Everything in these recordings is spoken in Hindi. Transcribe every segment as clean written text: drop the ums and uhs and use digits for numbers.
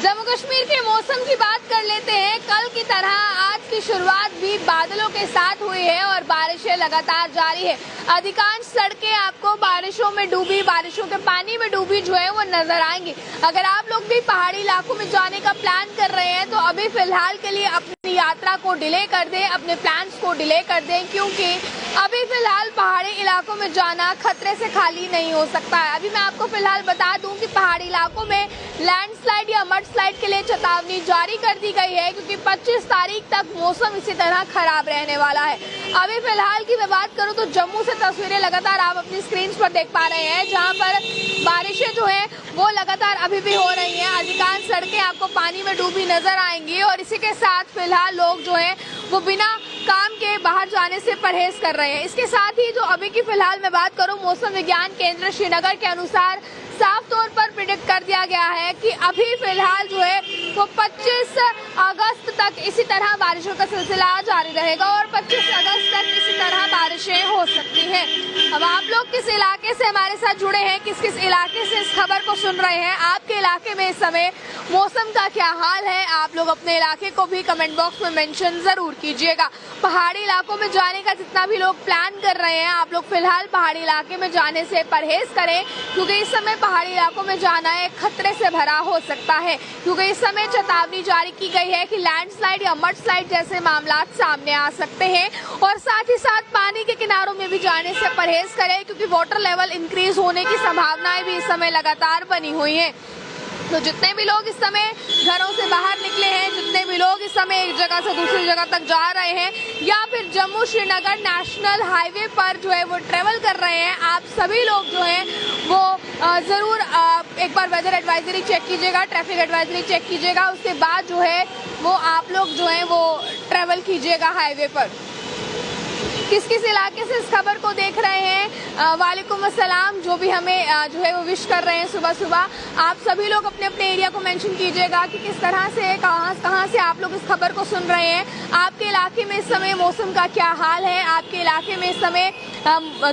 जम्मू कश्मीर के मौसम की बात कर लेते हैं। कल की तरह आज की शुरुआत भी बादलों के साथ हुई है और बारिशें लगातार जारी है। अधिकांश सड़कें आपको बारिशों में डूबी, बारिशों के पानी में डूबी जो है वो नजर आएंगी। अगर आप लोग भी पहाड़ी इलाकों में जाने का प्लान कर रहे हैं तो अभी फिलहाल के लिए अपनी यात्रा को डिले कर दें, अपने प्लान्स को डिले कर दें, क्योंकि अभी फिलहाल पहाड़ी इलाकों में जाना खतरे से खाली नहीं हो सकता है। अभी मैं आपको फिलहाल बता दूं कि पहाड़ी इलाकों में लैंडस्लाइड या मड स्लाइड के लिए चेतावनी जारी कर दी गई है, क्योंकि 25 तारीख तक मौसम इसी तरह खराब रहने वाला है। अभी फिलहाल की मैं बात करूं तो जम्मू से तस्वीरें लगातार आप अपनी स्क्रीन पर देख पा रहे हैं, जहां पर बारिशें जो है वो लगातार अभी भी हो रही हैं। अधिकांश सड़कें आपको पानी में डूबी नजर आएंगी और इसी के साथ फिलहाल लोग जो है वो बिना काम के बाहर जाने से परहेज कर रहे हैं। इसके साथ ही जो अभी की फिलहाल मैं बात करूं, मौसम विज्ञान केंद्र श्रीनगर के अनुसार साफ तौर पर प्रिडिक्ट कर दिया गया है कि अभी फिलहाल जो है वो 25 अगस्त तक इसी तरह बारिशों का सिलसिला जारी रहेगा और 25 अगस्त तक इसी तरह बारिशें हो सकती हैं। अब आप लोग किस इलाके से हमारे साथ जुड़े हैं, किस किस इलाके से इस खबर को सुन रहे हैं, आपके इलाके में इस समय मौसम का क्या हाल है, आप लोग अपने इलाके को भी कमेंट बॉक्स में मेंशन जरूर कीजिएगा। पहाड़ी इलाकों में जाने का जितना भी लोग प्लान कर रहे हैं, आप लोग फिलहाल पहाड़ी इलाके में जाने से परहेज करें, क्योंकि इस समय पहाड़ी इलाकों में जाना एक खतरे से भरा हो सकता है। क्योंकि इस समय चेतावनी जारी की गई है कि लैंडस्लाइड या मड स्लाइड जैसे मामला सामने आ सकते हैं और साथ ही साथ पानी के किनारों में भी जाने से परहेज करें, क्योंकि वाटर लेवल इंक्रीज होने की संभावनाएं भी इस समय लगातार बनी हुई है। तो जितने भी लोग इस समय घरों से बाहर निकले हैं, जितने भी लोग इस समय एक जगह से दूसरी जगह तक जा रहे हैं या फिर जम्मू श्रीनगर नेशनल हाईवे पर जो है वो ट्रेवल कर रहे हैं, आप सभी लोग जो हैं वो जरूर एक बार वेदर एडवाइजरी चेक कीजिएगा, ट्रैफिक एडवाइजरी चेक कीजिएगा। उसके बाद जो है वो आप लोग जो है वो ट्रेवल कीजिएगा हाईवे पर। किस किस इलाके से इस खबर को देख रहे हैं, वालेकुम अस्सलाम, जो भी हमें जो है वो विश कर रहे हैं सुबह सुबह, आप सभी लोग अपने अपने एरिया को मेंशन कीजिएगा कि किस तरह से कहां से आप लोग इस खबर को सुन रहे हैं। आपके इलाके में इस समय मौसम का क्या हाल है, आपके इलाके में इस समय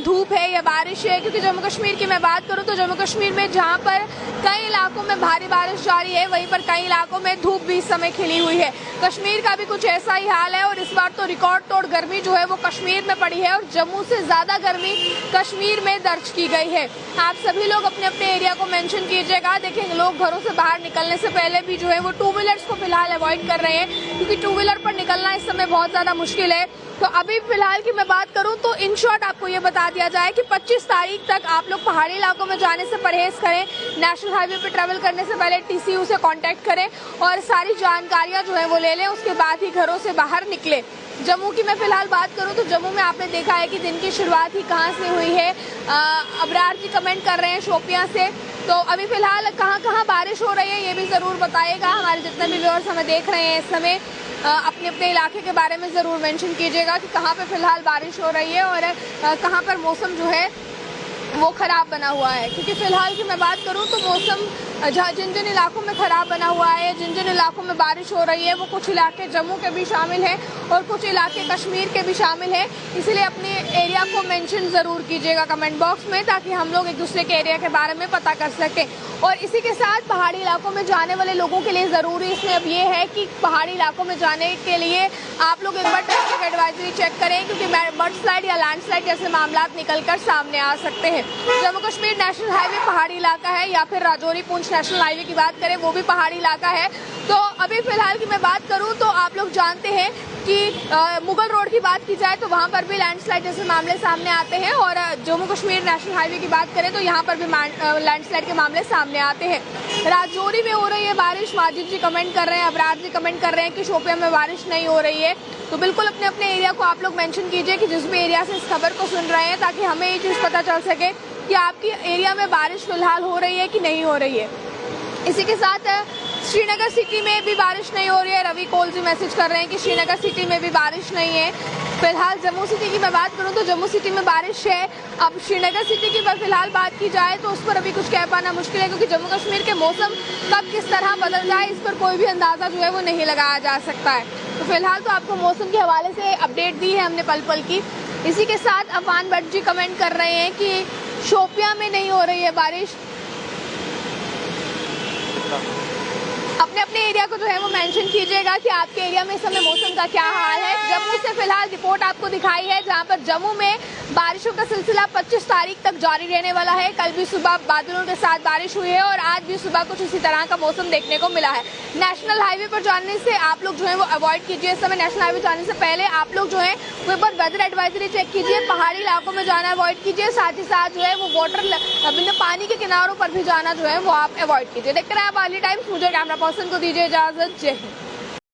धूप है या बारिश है। क्योंकि जम्मू कश्मीर की मैं बात करूं तो जम्मू कश्मीर में जहां पर कई इलाकों में भारी बारिश जारी है, वहीं पर कई इलाकों में धूप भी इस समय खिली हुई है। कश्मीर का भी कुछ ऐसा ही हाल है और इस बार तो रिकॉर्ड तोड़ गर्मी जो है वो कश्मीर में पड़ी है और जम्मू से ज्यादा गर्मी कश्मीर में दर्ज की गई है। आप सभी लोग अपने अपने एरिया को मेंशन कीजिएगा। देखेंगे लोग घरों से बाहर निकलने से पहले भी जो है वो टू व्हीलर्स को फिलहाल अवॉइड कर रहे हैं, क्योंकि टू व्हीलर पर निकलना इस समय बहुत ज्यादा मुश्किल है। तो अभी फिलहाल की मैं बात करूं तो इन शॉर्ट आपको ये बता दिया जाए कि 25 तारीख तक आप लोग पहाड़ी इलाकों में जाने से परहेज करें। नेशनल हाईवे पे ट्रैवल करने से पहले TCU से कांटेक्ट करें और सारी जानकारियां जो है वो ले लें, उसके बाद ही घरों से बाहर निकले। जम्मू की मैं फिलहाल बात करूं तो जम्मू में आपने देखा है कि दिन की शुरुआत ही कहां से हुई है। अबरार जी कमेंट कर रहे हैं शोपियां से। तो अभी फिलहाल कहां बारिश हो रही है ये भी जरूर बताइएगा। हमारे जितने भी व्यूअर्स हमें देख रहे हैं इस समय अपने अपने इलाके के बारे में जरूर मेंशन कीजिएगा कि कहां पे फिलहाल बारिश हो रही है और कहां पर मौसम जो है वो खराब बना हुआ है। क्योंकि फिलहाल की मैं बात करूं तो मौसम जिन जिन इलाकों में खराब बना हुआ है, जिन जिन इलाकों में बारिश हो रही है, वो कुछ इलाके जम्मू के भी शामिल हैं और कुछ इलाके कश्मीर के भी शामिल हैं। इसलिए अपने एरिया को मेंशन जरूर कीजिएगा कमेंट बॉक्स में, ताकि हम लोग एक दूसरे के एरिया के बारे में पता कर सकें। और इसी के साथ पहाड़ी इलाकों में जाने वाले लोगों के लिए जरूरी इसमें अब ये है कि पहाड़ी इलाकों में जाने के लिए आप लोग एक बार ट्रैफिक एडवाइजरी चेक करें, क्योंकि मड स्लाइड या लैंडस्लाइड जैसे मामला निकलकर सामने आ सकते हैं। जम्मू कश्मीर नेशनल हाईवे पहाड़ी इलाका है या फिर राजौरी पूंछ नेशनल हाईवे की बात करें वो भी पहाड़ी इलाका है। तो अभी फिलहाल की मैं बात करूं तो आप लोग जानते हैं कि मुगल रोड की बात की जाए तो वहां पर भी लैंडस्लाइड जैसे मामले सामने आते हैं और जम्मू कश्मीर नेशनल हाईवे की बात करें तो यहाँ पर भी लैंडस्लाइड के मामले सामने आते हैं। राजौरी में हो रही है बारिश, माजिद जी कमेंट कर रहे हैं, अबरार जी कमेंट कर रहे हैं कि शोपियां में बारिश नहीं हो रही है। तो बिल्कुल अपने अपने एरिया को आप लोग मेंशन कीजिए कि जिस भी एरिया से इस खबर को सुन रहे हैं, ताकि हमें ये चीज़ पता चल सके कि आपकी एरिया में बारिश फिलहाल हो रही है कि नहीं हो रही है। इसी के साथ श्रीनगर सिटी में भी बारिश नहीं हो रही है। रवि कोल जी मैसेज कर रहे हैं कि श्रीनगर सिटी में भी बारिश नहीं है। फिलहाल जम्मू सिटी की मैं बात करूं तो जम्मू सिटी में बारिश है। अब श्रीनगर सिटी की फिलहाल बात की जाए तो उस पर अभी कुछ कह पाना मुश्किल है, क्योंकि जम्मू कश्मीर के मौसम कब किस तरह बदल जाए इस पर कोई भी अंदाजा जो है वो नहीं लगाया जा सकता है। तो फिलहाल तो आपको मौसम के हवाले से अपडेट दी है हमने पल पल की। इसी के साथ अफान भट्ट जी कमेंट कर रहे हैं कि शोपियां में नहीं हो रही है बारिश। अपने अपने एरिया को जो है वो मेंशन कीजिएगा कि आपके एरिया में इस समय मौसम का क्या हाल है। जम्मू से फिलहाल रिपोर्ट आपको दिखाई है, जहां पर जम्मू में बारिशों का सिलसिला 25 तारीख तक जारी रहने वाला है। कल भी सुबह बादलों के साथ बारिश हुई है और आज भी सुबह कुछ इसी तरह का मौसम देखने को मिला है। नेशनल हाईवे पर जाने से आप लोग जो है वो अवॉइड कीजिए। इस समय नेशनल हाईवे जाने से पहले आप लोग जो है वो एक बार वेदर एडवाइजरी चेक कीजिए। पहाड़ी इलाकों में जाना अवॉइड कीजिए, साथ ही साथ जो है वो वाटर पानी के किनारों पर भी जाना जो है वो आप अवॉइड कीजिए। देखते रहे आप आर्ली टाइम्स। मुझे कैमरा पर्सन को दीजिए इजाजत। जय हिंद।